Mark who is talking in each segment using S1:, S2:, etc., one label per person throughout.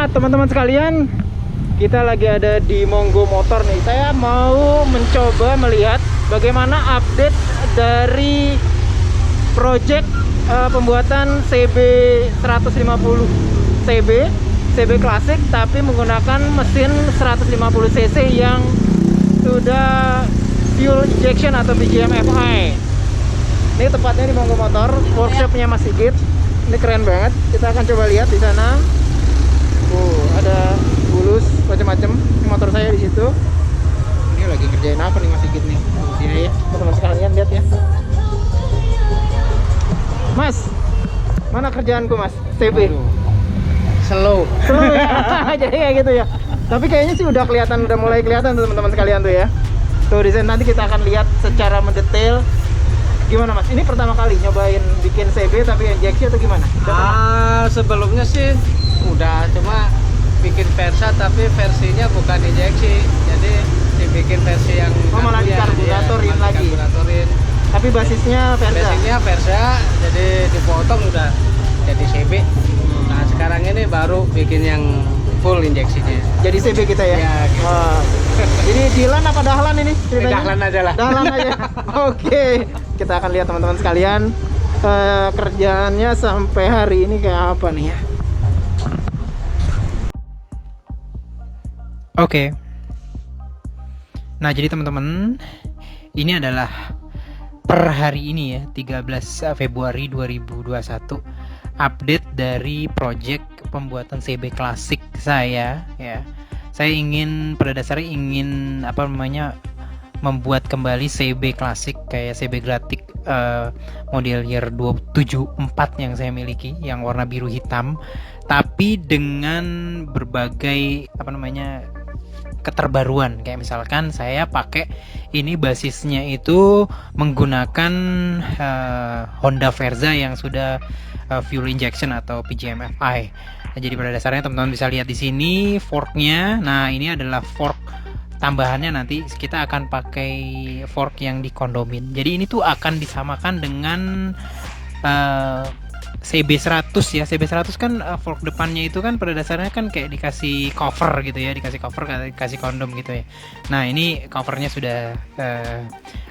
S1: Nah teman-teman sekalian, kita lagi ada di Monggo Motor nih. Saya mau mencoba melihat bagaimana update dari project pembuatan CB 150 CB klasik, tapi menggunakan mesin 150 cc yang sudah fuel injection atau BGM FI. Ini tepatnya di Monggo Motor, workshopnya Mas Sigit. Ini keren banget. Kita akan coba lihat di sana. Ada bulus macam-macam. Ini motor saya di situ. Ini lagi ngerjain apa nih Mas Sigit nih? Sini ya, teman-teman sekalian lihat ya. Mas, mana kerjaanku Mas? CB.
S2: Slow
S1: Ya. Jadi kayak gitu ya. Tapi kayaknya sih udah kelihatan, udah mulai kelihatan tuh teman-teman sekalian tuh ya. Tuh desain, nanti kita akan lihat secara mendetail. Gimana Mas? Ini pertama kali nyobain bikin CB tapi injeksi atau gimana?
S2: Sebelumnya sih udah, cuma bikin Versa tapi versinya bukan injeksi, jadi dibikin versi yang
S1: malah dikarburatorin lagi. Tapi basisnya Versa.
S2: Basisnya Versa, jadi dipotong udah jadi CB. Nah sekarang ini baru bikin yang full injeksinya.
S1: Jadi CB kita ya?
S2: Ya gitu.
S1: Jadi Dilan apa Dahlan ini ceritanya?
S2: Dahlan aja lah.
S1: Dahlan aja. Oke. Kita akan lihat teman-teman sekalian kerjaannya sampai hari ini kayak apa nih ya. Oke. Nah jadi teman-teman, ini adalah per hari ini ya, 13 Februari 2021, update dari project pembuatan CB klasik saya ya. Saya ingin, pada dasarnya ingin membuat kembali CB klasik kayak CB Gratik model year 274 yang saya miliki, yang warna biru hitam, tapi dengan berbagai keterbaruan. Kayak misalkan saya pakai ini, basisnya itu menggunakan Honda Verza yang sudah fuel injection atau PGM FI. Nah, jadi pada dasarnya teman-teman bisa lihat di sini forknya. Nah ini adalah fork tambahannya, nanti kita akan pakai fork yang dikondomin. Jadi ini tuh akan disamakan dengan CB100 ya. CB100 kan fork depannya itu kan pada dasarnya kan kayak dikasih cover gitu ya, dikasih kondom gitu ya. Nah ini covernya sudah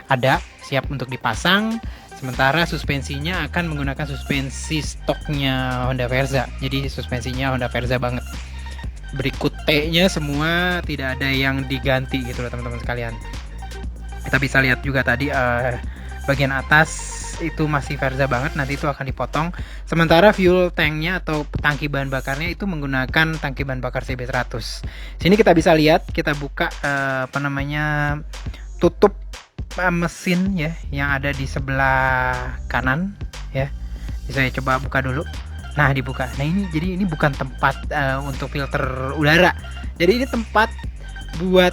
S1: ada, siap untuk dipasang. Sementara suspensinya akan menggunakan suspensi stoknya Honda Verza. Jadi suspensinya Honda Verza banget. Berikut T-nya semua tidak ada yang diganti gitu loh teman-teman sekalian. Kita bisa lihat juga tadi bagian atas itu masih Verza banget, nanti itu akan dipotong. Sementara fuel tanknya atau tangki bahan bakarnya itu menggunakan tangki bahan bakar CB100. Sini kita bisa lihat, kita buka tutup mesin ya yang ada di sebelah kanan ya. Bisa saya coba buka dulu. Nah dibuka. Nah ini jadi ini bukan tempat untuk filter udara. Jadi ini tempat buat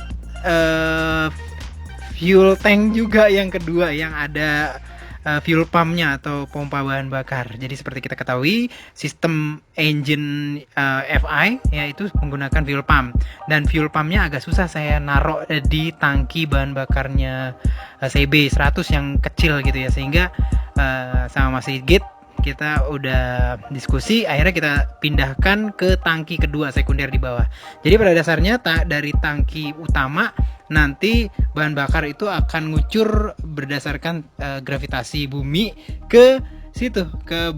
S1: fuel tank juga yang kedua, yang ada fuel pumpnya atau pompa bahan bakar. Jadi seperti kita ketahui, sistem engine FI yaitu menggunakan fuel pump, dan fuel pumpnya agak susah saya naruh di tangki bahan bakarnya CB 100 yang kecil gitu ya, sehingga sama Mas Sigit kita udah diskusi, akhirnya kita pindahkan ke tangki kedua sekunder di bawah. Jadi pada dasarnya dari tangki utama nanti bahan bakar itu akan ngucur berdasarkan gravitasi bumi ke situ, ke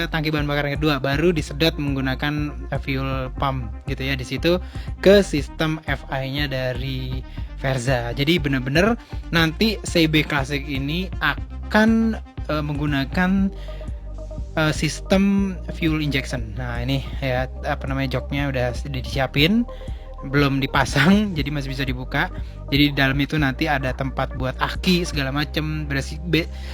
S1: tangki bahan bakar yang kedua, baru disedot menggunakan fuel pump gitu ya, di situ ke sistem FI-nya dari Verza. Jadi benar-benar nanti CB klasik ini akan menggunakan sistem fuel injection. Nah ini ya joknya udah disiapin, belum dipasang, jadi masih bisa dibuka. Jadi di dalam itu nanti ada tempat buat aki segala macam.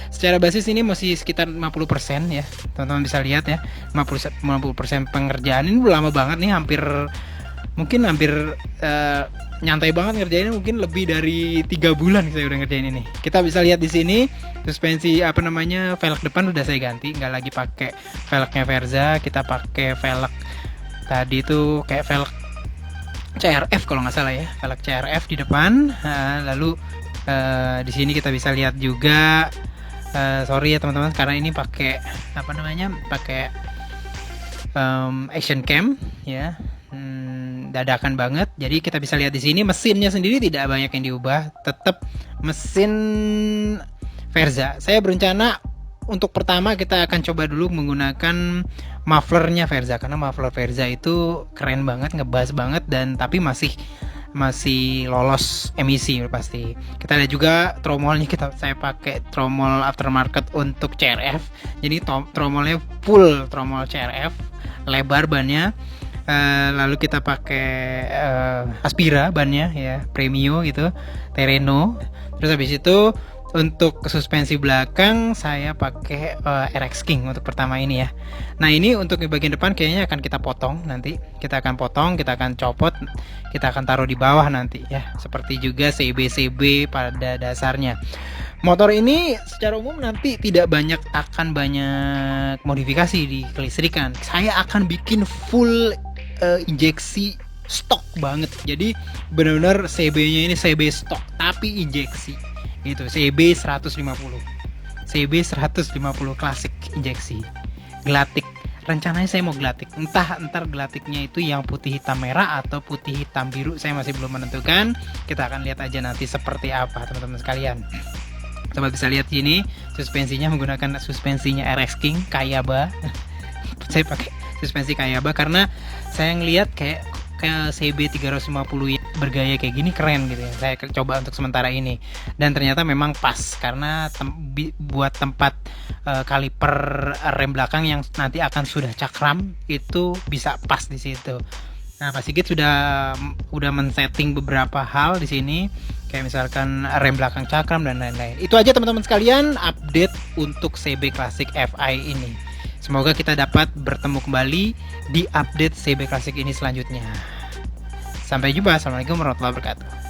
S1: Secara basis ini masih sekitar 50% ya, teman-teman bisa lihat ya, 50% pengerjaan. Ini udah lama banget nih, hampir nyantai banget ngerjainnya, mungkin lebih dari 3 bulan saya udah ngerjain ini. Kita bisa lihat di sini suspensi velg depan udah saya ganti, nggak lagi pakai velgnya Verza, kita pakai velg tadi itu kayak velg CRF kalau nggak salah ya, velg CRF di depan. Lalu di sini kita bisa lihat juga, sorry ya teman-teman karena ini pakai pakai action cam ya. dadakan banget. Jadi kita bisa lihat di sini mesinnya sendiri tidak banyak yang diubah, tetap mesin Verza. Saya berencana untuk pertama kita akan coba dulu menggunakan mufflernya Verza, karena muffler Verza itu keren banget, ngebas banget, dan tapi masih lolos emisi pasti. Kita lihat juga tromolnya, saya pakai tromol aftermarket untuk CRF. Jadi tromolnya full tromol CRF, lebar bannya. Lalu kita pakai Aspira bannya ya, Premio gitu, Terreno. Terus habis itu untuk suspensi belakang saya pakai RX King untuk pertama ini ya. Nah, ini untuk di bagian depan kayaknya akan kita potong nanti. Kita akan potong, kita akan copot, kita akan taruh di bawah nanti ya. Seperti juga CB pada dasarnya. Motor ini secara umum nanti akan banyak modifikasi di kelistrikan. Saya akan bikin full injeksi stok banget. Jadi benar-benar CB-nya ini CB stok tapi injeksi. Itu CB 150 klasik injeksi glatik. Rencananya saya mau glatik, entar glatiknya itu yang putih hitam merah atau putih hitam biru, saya masih belum menentukan. Kita akan lihat aja nanti seperti apa teman-teman sekalian. Coba bisa lihat sini, suspensinya menggunakan suspensinya RX King Kayaba. Saya pakai suspensi Kayaba karena saya ngelihat kayak CB 350 yang bergaya kayak gini keren gitu ya. Saya coba untuk sementara ini, dan ternyata memang pas karena buat tempat kaliper rem belakang yang nanti akan sudah cakram itu bisa pas di situ. Nah, Pak Sigit udah men-setting beberapa hal di sini, kayak misalkan rem belakang cakram dan lain-lain. Itu aja teman-teman sekalian update untuk CB Classic FI ini. Semoga kita dapat bertemu kembali di update CB Classic ini selanjutnya. Sampai jumpa. Assalamualaikum warahmatullahi wabarakatuh.